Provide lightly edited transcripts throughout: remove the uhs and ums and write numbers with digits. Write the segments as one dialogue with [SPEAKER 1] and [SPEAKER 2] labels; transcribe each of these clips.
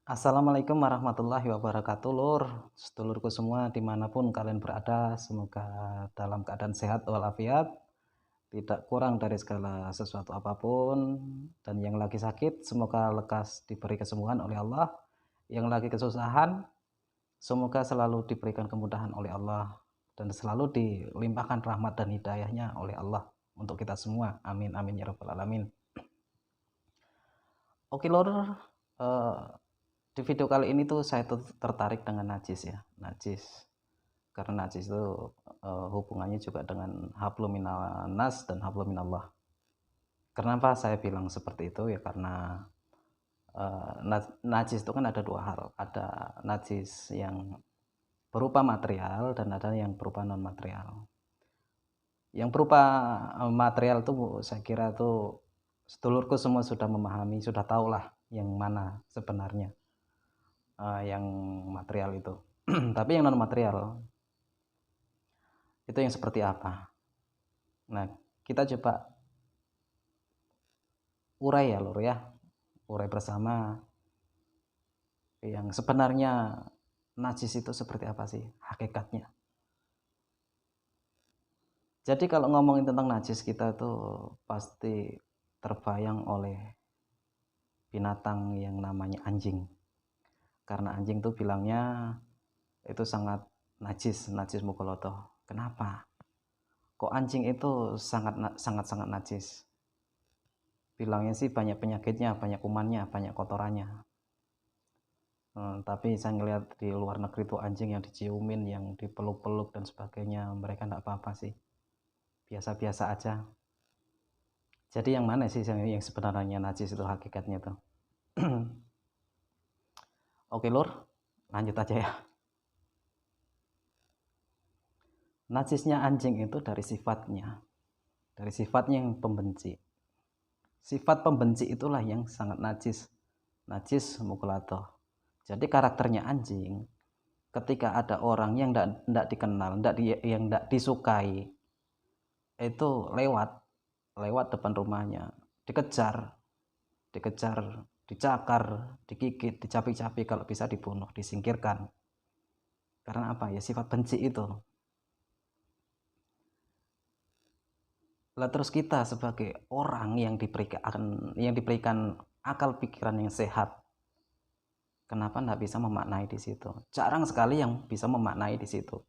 [SPEAKER 1] Assalamualaikum warahmatullahi wabarakatuh, Lur. Sedulurku semua dimanapun kalian berada, semoga dalam keadaan sehat walafiat, tidak kurang dari segala sesuatu apapun, dan yang lagi sakit semoga lekas diberi kesembuhan oleh Allah, yang lagi kesusahan semoga selalu diberikan kemudahan oleh Allah, dan selalu dilimpahkan rahmat dan hidayahnya oleh Allah untuk kita semua. Amin amin ya rabbal alamin. Oke, Lur, eh, di video kali ini tuh saya tuh tertarik dengan najis ya, najis. Karena najis itu hubungannya juga dengan hablum nas dan hablum minallah. Kenapa saya bilang seperti itu ya, karena najis itu kan ada dua hal, ada najis yang berupa material dan ada yang berupa non material. Yang berupa material tuh saya kira tuh sedulurku semua sudah memahami, sudah tahulah yang mana sebenarnya yang material itu. Tapi yang non material itu yang seperti apa? Nah, kita coba urai ya, Lur ya. Urai bersama yang sebenarnya najis itu seperti apa sih hakikatnya. Jadi kalau ngomongin tentang najis, kita tuh pasti terbayang oleh binatang yang namanya anjing. Karena anjing tuh bilangnya itu sangat najis, najis mukolotoh. Kenapa? Kok anjing itu sangat najis? Bilangnya sih banyak penyakitnya, banyak kumannya, banyak kotorannya. Tapi saya ngelihat di luar negeri tuh anjing yang diciumin, yang dipeluk-peluk dan sebagainya, mereka enggak apa-apa sih, biasa-biasa aja. Jadi yang mana sih yang sebenarnya najis itu hakikatnya tuh? Oke, Lur, lanjut aja ya. Najisnya anjing itu dari sifatnya yang pembenci. Sifat pembenci itulah yang sangat najis, najis mukulato. Jadi karakternya anjing, ketika ada orang yang tidak dikenal, yang tidak disukai, itu lewat depan rumahnya, dikejar, dicakar, digigit, dicapi-capi, kalau bisa dibunuh, disingkirkan. Karena apa ya? Sifat benci itu. Lah terus kita sebagai orang yang diberikan akal pikiran yang sehat, kenapa nggak bisa memaknai di situ? Jarang sekali yang bisa memaknai di situ.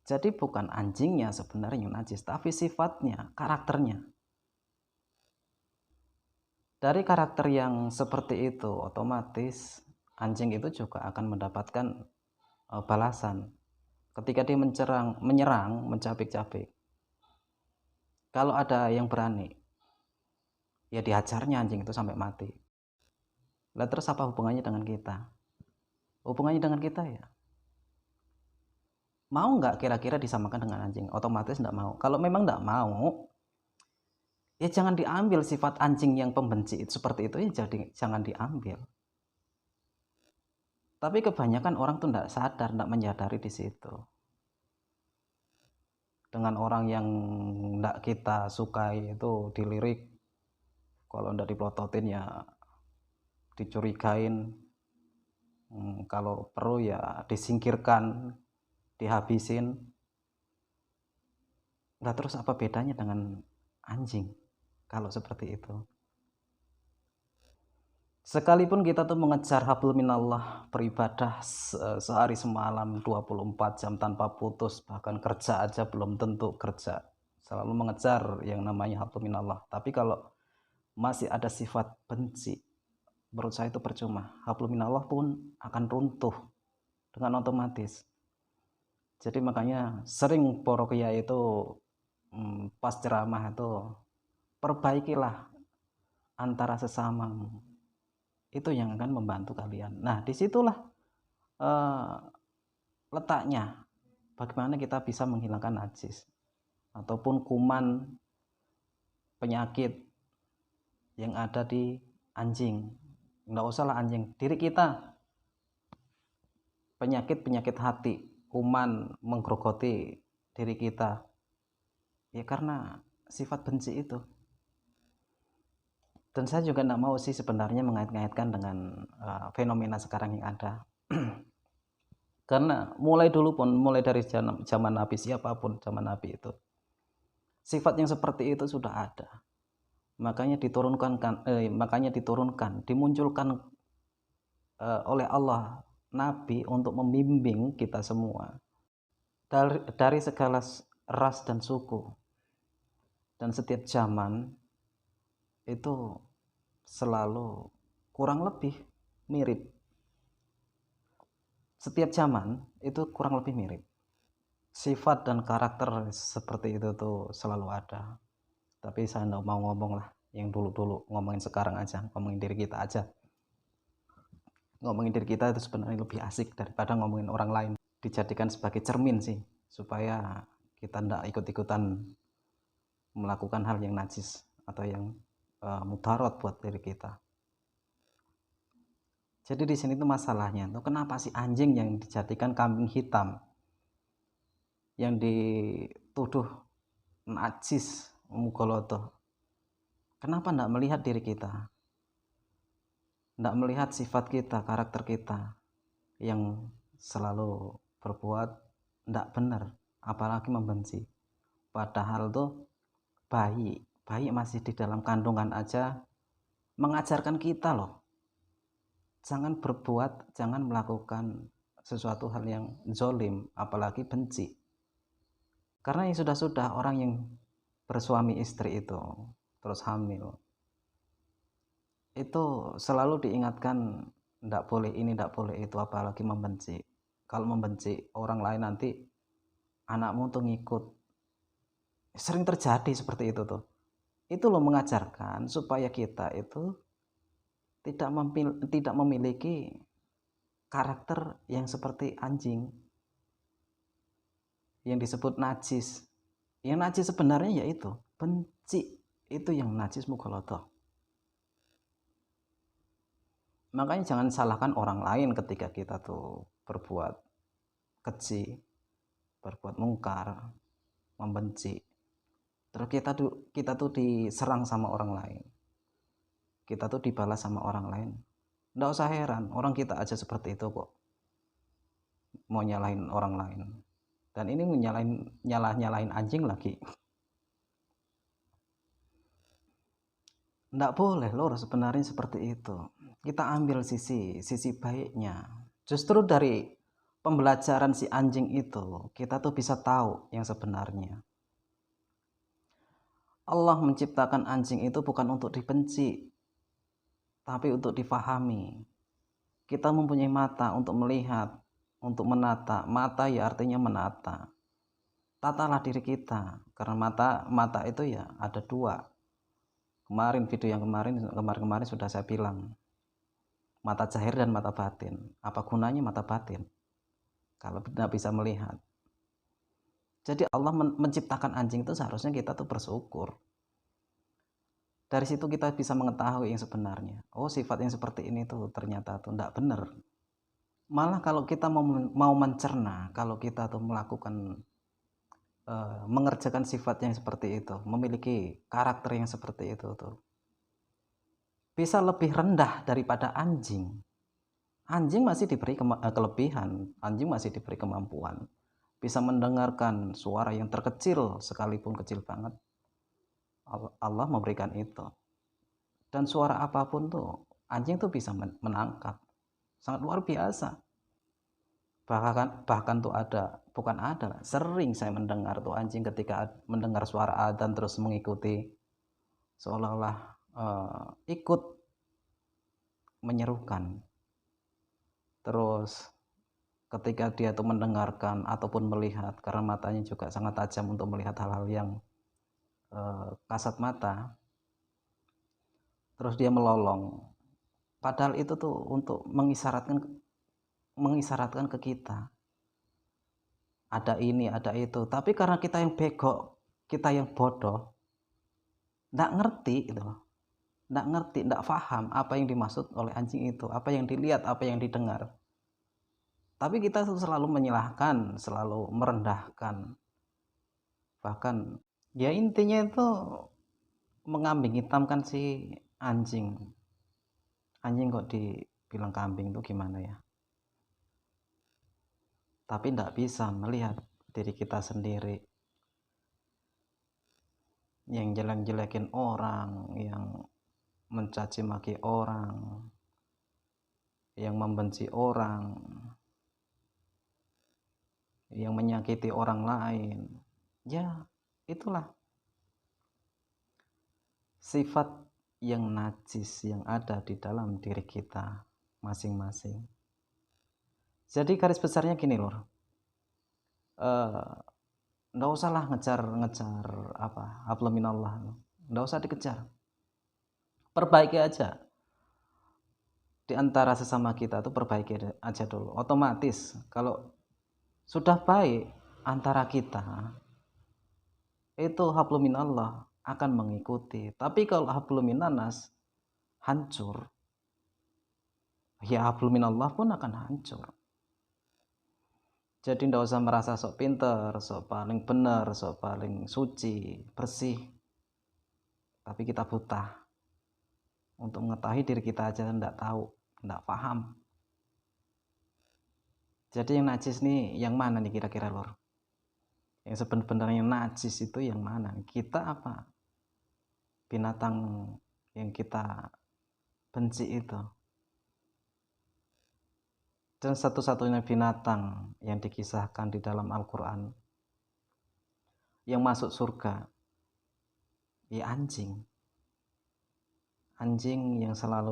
[SPEAKER 1] Jadi bukan anjingnya sebenarnya yang najis, tapi sifatnya, karakternya. Dari karakter yang seperti itu, otomatis anjing itu juga akan mendapatkan balasan. Ketika dia menyerang, mencabik-cabik. Kalau ada yang berani, ya dihajarnya anjing itu sampai mati. Lah terus apa hubungannya dengan kita? Hubungannya dengan kita ya, mau nggak kira-kira disamakan dengan anjing? Otomatis nggak mau. Kalau memang nggak mau, ya jangan diambil sifat anjing yang pembenci itu seperti itu, ya jadi jangan diambil. Tapi kebanyakan orang tuh nggak sadar, nggak menyadari di situ. Dengan orang yang nggak kita sukai itu dilirik, kalau nggak dipelototin ya dicurigain, kalau perlu ya disingkirkan, dihabisin. Nah terus apa bedanya dengan anjing kalau seperti itu? Sekalipun kita tuh mengejar hablum minallah, beribadah sehari semalam 24 jam tanpa putus, bahkan kerja aja belum tentu kerja, selalu mengejar yang namanya hablum minallah. Tapi kalau masih ada sifat benci, menurut saya itu percuma. Hablum minallah pun akan runtuh dengan otomatis. Jadi makanya sering para kiai itu pas ceramah itu, perbaikilah antara sesamamu, itu yang akan membantu kalian. Nah disitulah letaknya, bagaimana kita bisa menghilangkan najis ataupun kuman, penyakit yang ada di anjing. Nggak usahlah anjing, diri kita, penyakit hati, kuman menggerogoti diri kita, ya karena sifat benci itu. Dan saya juga tidak mau sih sebenarnya mengait-ngaitkan dengan fenomena sekarang yang ada. Karena mulai dulu pun, mulai dari zaman Nabi, siapapun zaman Nabi itu, sifat yang seperti itu sudah ada. Makanya diturunkan, dimunculkan oleh Allah Nabi untuk membimbing kita semua dari segala ras dan suku. Dan setiap zaman itu selalu kurang lebih mirip. Setiap zaman itu kurang lebih mirip. Sifat dan karakter seperti itu tuh selalu ada. Tapi saya nggak mau ngomong lah yang dulu-dulu, ngomongin sekarang aja, ngomongin diri kita aja. Ngomongin diri kita itu sebenarnya lebih asik daripada ngomongin orang lain. Dijadikan sebagai cermin sih, supaya kita nggak ikut-ikutan melakukan hal yang najis atau yang mudarat buat diri kita. Jadi di sini tuh masalahnya tuh, kenapa sih anjing yang dijadikan kambing hitam, yang dituduh najis, mughaladzah, kenapa nggak melihat diri kita, nggak melihat sifat kita, karakter kita yang selalu berbuat nggak benar, apalagi membenci. Padahal tuh bayi masih di dalam kandungan aja mengajarkan kita loh, jangan berbuat, jangan melakukan sesuatu hal yang zolim, apalagi benci. Karena yang sudah orang yang bersuami istri itu terus hamil, itu selalu diingatkan tidak boleh ini, tidak boleh itu, apalagi membenci. Kalau membenci orang lain nanti anakmu tuh ngikut. Sering terjadi seperti itu tuh. Itu loh mengajarkan supaya kita itu tidak memiliki karakter yang seperti anjing, yang disebut najis. Yang najis sebenarnya yaitu benci, itu yang najis mughaladzah. Makanya jangan salahkan orang lain ketika kita tuh berbuat keji, berbuat mungkar, membenci. Terus kita tuh diserang sama orang lain, kita tuh dibalas sama orang lain. Nggak usah heran, orang kita aja seperti itu kok, mau nyalahin orang lain. Dan ini nyalahin anjing lagi. Nggak boleh lor sebenarnya seperti itu. Kita ambil sisi baiknya. Justru dari pembelajaran si anjing itu, kita tuh bisa tahu yang sebenarnya. Allah menciptakan anjing itu bukan untuk dibenci, tapi untuk difahami. Kita mempunyai mata untuk melihat, untuk menata. Mata ya artinya menata. Tatalah diri kita, karena mata itu ya ada dua. Kemarin video yang kemarin sudah saya bilang, mata zahir dan mata batin. Apa gunanya mata batin kalau tidak bisa melihat? Jadi Allah menciptakan anjing itu seharusnya kita tuh bersyukur. Dari situ kita bisa mengetahui yang sebenarnya. Oh, sifat yang seperti ini tuh ternyata tuh tidak benar. Malah kalau kita mau mencerna, kalau kita tuh melakukan mengerjakan sifat yang seperti itu, memiliki karakter yang seperti itu tuh, bisa lebih rendah daripada anjing. Anjing masih diberi kelebihan, anjing masih diberi kemampuan, bisa mendengarkan suara yang terkecil sekalipun kecil banget. Allah memberikan itu, dan suara apapun tuh anjing tuh bisa menangkap, sangat luar biasa. Bahkan tuh sering saya mendengar tuh anjing ketika mendengar suara adzan terus mengikuti, seolah-olah ikut menyerukan. Terus ketika dia tuh mendengarkan ataupun melihat, karena matanya juga sangat tajam untuk melihat hal-hal yang kasat mata, terus dia melolong. Padahal itu tuh untuk mengisyaratkan ke kita, ada ini, ada itu. Tapi karena kita yang bego, kita yang bodoh, nggak ngerti gitu loh. Nggak paham apa yang dimaksud oleh anjing itu, apa yang dilihat, apa yang didengar. Tapi kita tuh selalu menyalahkan, selalu merendahkan. Bahkan ya intinya itu mengambing hitamkan si anjing. Anjing kok dibilang kambing tuh gimana ya? Tapi tidak bisa melihat diri kita sendiri yang jelek-jelekin orang, yang mencaci maki orang, yang membenci orang, yang menyakiti orang lain. Ya, itulah sifat yang najis yang ada di dalam diri kita masing-masing. Jadi garis besarnya gini lor, nggak usah lah ngejar hablum minallah, nggak usah dikejar, perbaiki aja di antara sesama kita tuh, perbaiki aja dulu. Otomatis kalau sudah baik antara kita, itu hablum minallah akan mengikuti. Tapi kalau hablum minannas hancur, ya hablum minallah pun akan hancur. Jadi tidak usah merasa sok pinter, sok paling benar, sok paling suci, bersih. Tapi kita buta untuk mengetahui diri kita aja tidak tahu, tidak paham. Jadi yang najis nih yang mana nih kira-kira lor? Yang sebenarnya najis itu yang mana? Kita apa? Binatang yang kita benci itu. Dan satu-satunya binatang yang dikisahkan di dalam Al-Quran yang masuk surga, ya anjing. Anjing yang selalu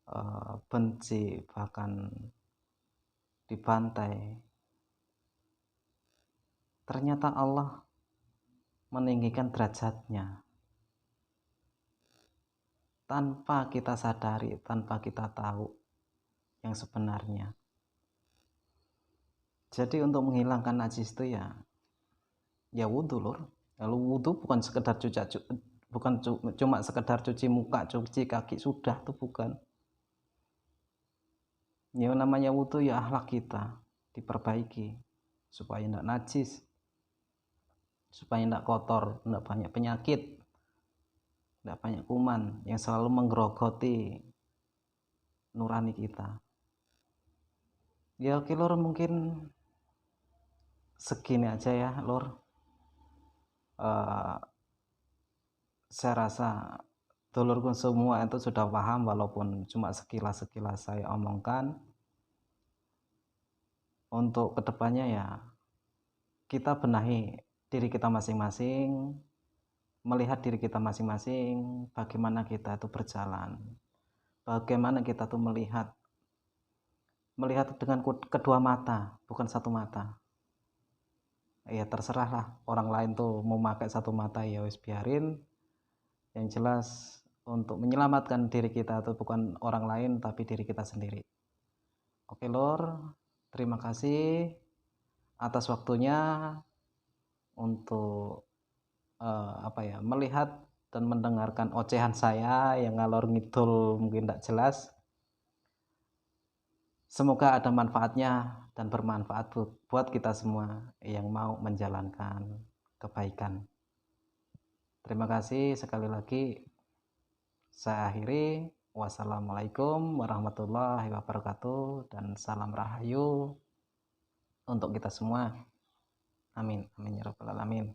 [SPEAKER 1] dibenci, bahkan dibantai. Ternyata Allah meninggikan derajatnya tanpa kita sadari, tanpa kita tahu yang sebenarnya. Jadi untuk menghilangkan najis itu ya wudhu lor. Lalu wudhu bukan sekedar cuma sekedar cuci muka, cuci kaki, sudah tuh bukan. Ya namanya wudhu ya akhlak kita diperbaiki supaya tidak najis, supaya tidak kotor, tidak banyak penyakit, tidak banyak kuman yang selalu menggerogoti nurani kita. Ya oke lor, mungkin segini aja ya lor. Saya rasa dulurku semua itu sudah paham, walaupun cuma sekilas-sekilas saya omongkan. Untuk kedepannya ya kita benahi diri kita masing-masing, melihat diri kita masing-masing, bagaimana kita itu berjalan, bagaimana kita tuh melihat dengan kedua mata, bukan satu mata. Ya terserah lah orang lain tuh mau pakai satu mata, ya wis biarin. Yang jelas untuk menyelamatkan diri kita tuh bukan orang lain tapi diri kita sendiri. Oke lor, terima kasih atas waktunya untuk melihat dan mendengarkan ocehan saya yang ngalor ngidul mungkin tidak jelas. Semoga ada manfaatnya dan bermanfaat buat kita semua yang mau menjalankan kebaikan. Terima kasih sekali lagi. Saya akhiri. Wassalamualaikum warahmatullahi wabarakatuh dan salam rahayu untuk kita semua. Amin. Amin ya rabbal alamin.